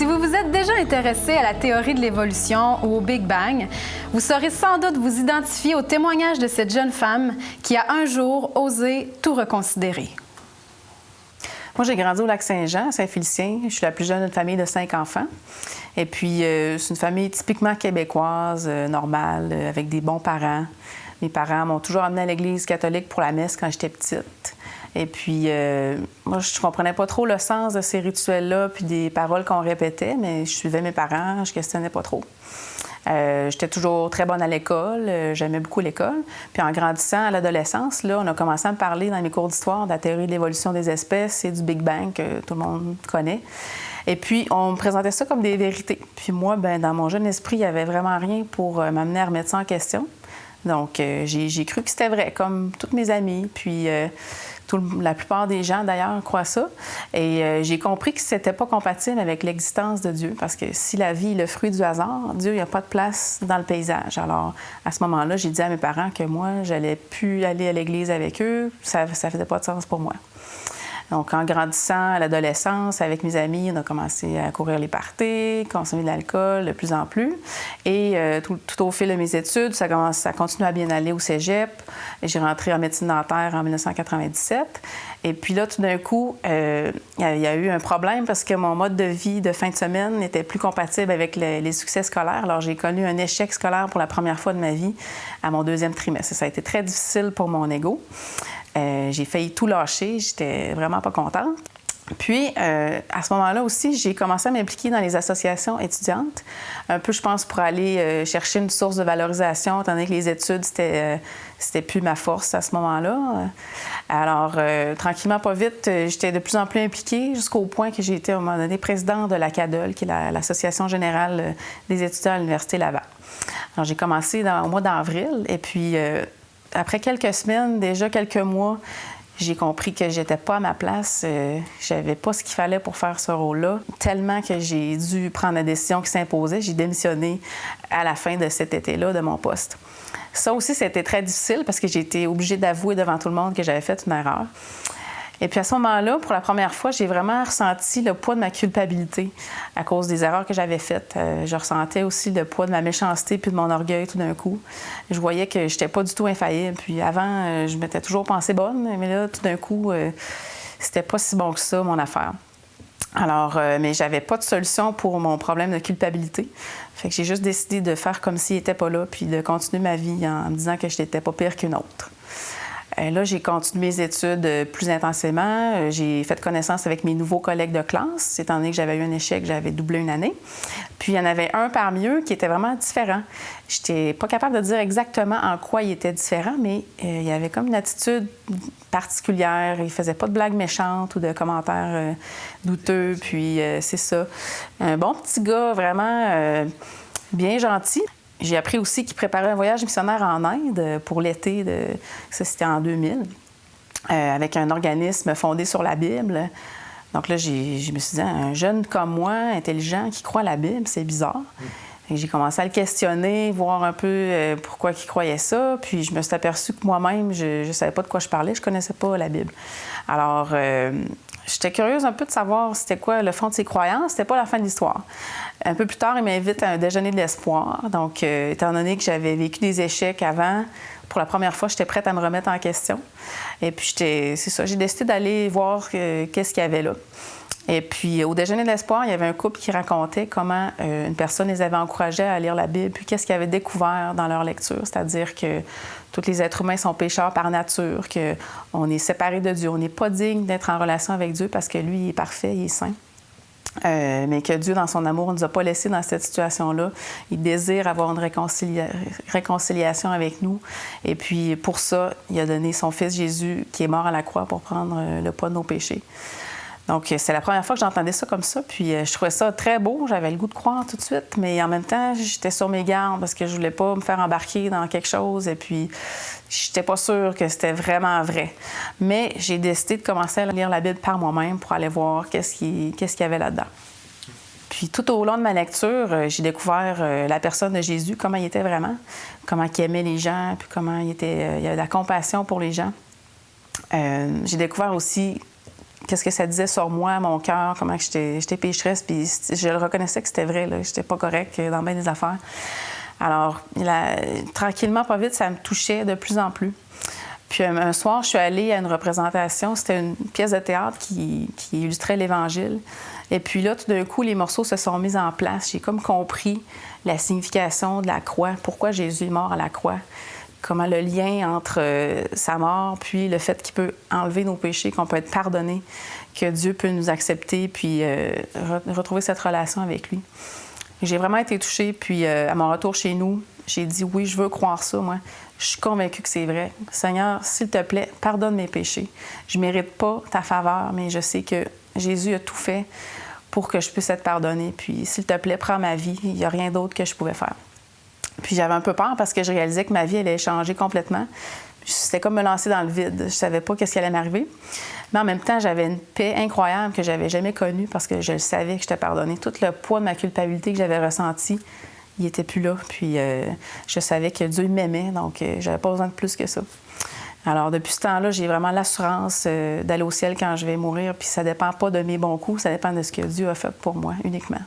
Si vous vous êtes déjà intéressé à la théorie de l'évolution ou au Big Bang, vous saurez sans doute vous identifier au témoignage de cette jeune femme qui a un jour osé tout reconsidérer. Moi, j'ai grandi au Lac-Saint-Jean, à Saint-Félicien. Je suis la plus jeune d'une famille de 5 enfants. Et puis, c'est une famille typiquement québécoise, normale, avec des bons parents. Mes parents m'ont toujours amenée à l'Église catholique pour la messe quand j'étais petite. Et puis, moi, je comprenais pas trop le sens de ces rituels-là puis des paroles qu'on répétait, mais je suivais mes parents, je questionnais pas trop. J'étais toujours très bonne à l'école, j'aimais beaucoup l'école. Puis en grandissant à l'adolescence, là, on a commencé à me parler dans mes cours d'histoire de la théorie de l'évolution des espèces et du Big Bang que tout le monde connaît. Et puis, on me présentait ça comme des vérités. Puis moi, ben, dans mon jeune esprit, il n'y avait vraiment rien pour m'amener à remettre ça en question. Donc, j'ai cru que c'était vrai, comme toutes mes amies. Puis, la plupart des gens, d'ailleurs, croient ça. Et j'ai compris que c'était pas compatible avec l'existence de Dieu. Parce que si la vie est le fruit du hasard, Dieu, il n'y a pas de place dans le paysage. Alors, à ce moment-là, j'ai dit à mes parents que moi, j'allais plus aller à l'église avec eux. Ça faisait pas de sens pour moi. Donc, en grandissant à l'adolescence, avec mes amis, on a commencé à courir les parties, consommer de l'alcool de plus en plus. Et tout au fil de mes études, ça continue à bien aller au cégep. J'ai rentré en médecine dentaire en 1997. Et puis là, tout d'un coup, il y a eu un problème parce que mon mode de vie de fin de semaine n'était plus compatible avec les succès scolaires. Alors, j'ai connu un échec scolaire pour la première fois de ma vie à mon 2e trimestre. Ça a été très difficile pour mon ego. J'ai failli tout lâcher, j'étais vraiment pas contente. Puis, à ce moment-là aussi, j'ai commencé à m'impliquer dans les associations étudiantes, un peu, je pense, pour aller chercher une source de valorisation, étant donné que les études, c'était plus ma force à ce moment-là. Alors, tranquillement, pas vite, j'étais de plus en plus impliquée, jusqu'au point que j'ai été, à un moment donné, présidente de la CADOL, qui est l'Association générale des étudiants à l'Université Laval. Alors, j'ai commencé au mois d'avril, et puis après quelques semaines, déjà quelques mois, j'ai compris que j'étais pas à ma place. J'avais pas ce qu'il fallait pour faire ce rôle-là. Tellement que j'ai dû prendre la décision qui s'imposait. J'ai démissionné à la fin de cet été-là de mon poste. Ça aussi, c'était très difficile parce que j'ai été obligée d'avouer devant tout le monde que j'avais fait une erreur. Et puis à ce moment-là, pour la première fois, j'ai vraiment ressenti le poids de ma culpabilité à cause des erreurs que j'avais faites. Je ressentais aussi le poids de ma méchanceté puis de mon orgueil tout d'un coup. Je voyais que j'étais pas du tout infaillible. Puis avant, je m'étais toujours pensée bonne, mais là, tout d'un coup, c'était pas si bon que ça, mon affaire. Alors, mais j'avais pas de solution pour mon problème de culpabilité. Fait que j'ai juste décidé de faire comme s'il était pas là puis de continuer ma vie en me disant que je n'étais pas pire qu'une autre. Là, j'ai continué mes études plus intensément. J'ai fait connaissance avec mes nouveaux collègues de classe, étant donné que j'avais eu un échec, j'avais doublé une année. Puis, il y en avait un parmi eux qui était vraiment différent. Je n'étais pas capable de dire exactement en quoi il était différent, mais il y avait comme une attitude particulière. Il ne faisait pas de blagues méchantes ou de commentaires douteux. Puis, c'est ça. Un bon petit gars, vraiment bien gentil. J'ai appris aussi qu'il préparait un voyage missionnaire en Inde pour l'été, ça c'était en 2000, avec un organisme fondé sur la Bible. Donc là, je me suis dit, un jeune comme moi, intelligent, qui croit à la Bible, c'est bizarre. J'ai commencé à le questionner, voir un peu pourquoi il croyait ça. Puis je me suis aperçue que moi-même, je ne savais pas de quoi je parlais, je ne connaissais pas la Bible. Alors, j'étais curieuse un peu de savoir c'était quoi le fond de ses croyances. C'était pas la fin de l'histoire. Un peu plus tard, il m'invite à un déjeuner de l'espoir. Donc, étant donné que j'avais vécu des échecs avant, pour la première fois, j'étais prête à me remettre en question. Et puis, c'est ça, j'ai décidé d'aller voir qu'est-ce qu'il y avait là. Et puis, au déjeuner de l'espoir, il y avait un couple qui racontait comment une personne les avait encouragés à lire la Bible, puis qu'est-ce qu'ils avaient découvert dans leur lecture, c'est-à-dire que tous les êtres humains sont pécheurs par nature, qu'on est séparés de Dieu, on n'est pas digne d'être en relation avec Dieu parce que lui, il est parfait, il est saint. Mais que Dieu, dans son amour, ne nous a pas laissés dans cette situation-là. Il désire avoir une réconciliation avec nous. Et puis, pour ça, il a donné son Fils Jésus qui est mort à la croix pour prendre le poids de nos péchés. Donc, c'est la première fois que j'entendais ça comme ça. Puis, je trouvais ça très beau. J'avais le goût de croire tout de suite. Mais en même temps, j'étais sur mes gardes parce que je voulais pas me faire embarquer dans quelque chose. Et puis, j'étais pas sûre que c'était vraiment vrai. Mais j'ai décidé de commencer à lire la Bible par moi-même pour aller voir qu'est-ce qu'il y avait là-dedans. Puis, tout au long de ma lecture, j'ai découvert la personne de Jésus, comment il était vraiment, comment il aimait les gens, puis comment il avait de la compassion pour les gens. J'ai découvert aussi qu'est-ce que ça disait sur moi, mon cœur, comment que j'étais pécheresse, puis je le reconnaissais que c'était vrai, là, j'étais pas correcte dans bien des affaires. Alors, tranquillement, pas vite, ça me touchait de plus en plus. Puis un soir, je suis allée à une représentation. C'était une pièce de théâtre qui illustrait l'Évangile. Et puis là, tout d'un coup, les morceaux se sont mis en place. J'ai comme compris la signification de la croix, pourquoi Jésus est mort à la croix, comment le lien entre sa mort puis le fait qu'il peut enlever nos péchés, qu'on peut être pardonné, que Dieu peut nous accepter puis retrouver cette relation avec lui. J'ai vraiment été touchée. Puis à mon retour chez nous, j'ai dit oui, je veux croire ça, moi. Je suis convaincue que c'est vrai. Seigneur, s'il te plaît, pardonne mes péchés. Je ne mérite pas ta faveur, mais je sais que Jésus a tout fait pour que je puisse être pardonnée. Puis, s'il te plaît, prends ma vie. Il n'y a rien d'autre que je pouvais faire. Puis, j'avais un peu peur parce que je réalisais que ma vie allait changer complètement. C'était comme me lancer dans le vide. Je ne savais pas ce qui allait m'arriver. Mais en même temps, j'avais une paix incroyable que je n'avais jamais connue parce que je savais que j'étais pardonnée. Tout le poids de ma culpabilité que j'avais ressenti, il n'était plus là. Puis je savais que Dieu m'aimait, donc j'avais pas besoin de plus que ça. Alors, depuis ce temps-là, j'ai vraiment l'assurance d'aller au ciel quand je vais mourir. Puis ça dépend pas de mes bons coups, ça dépend de ce que Dieu a fait pour moi uniquement.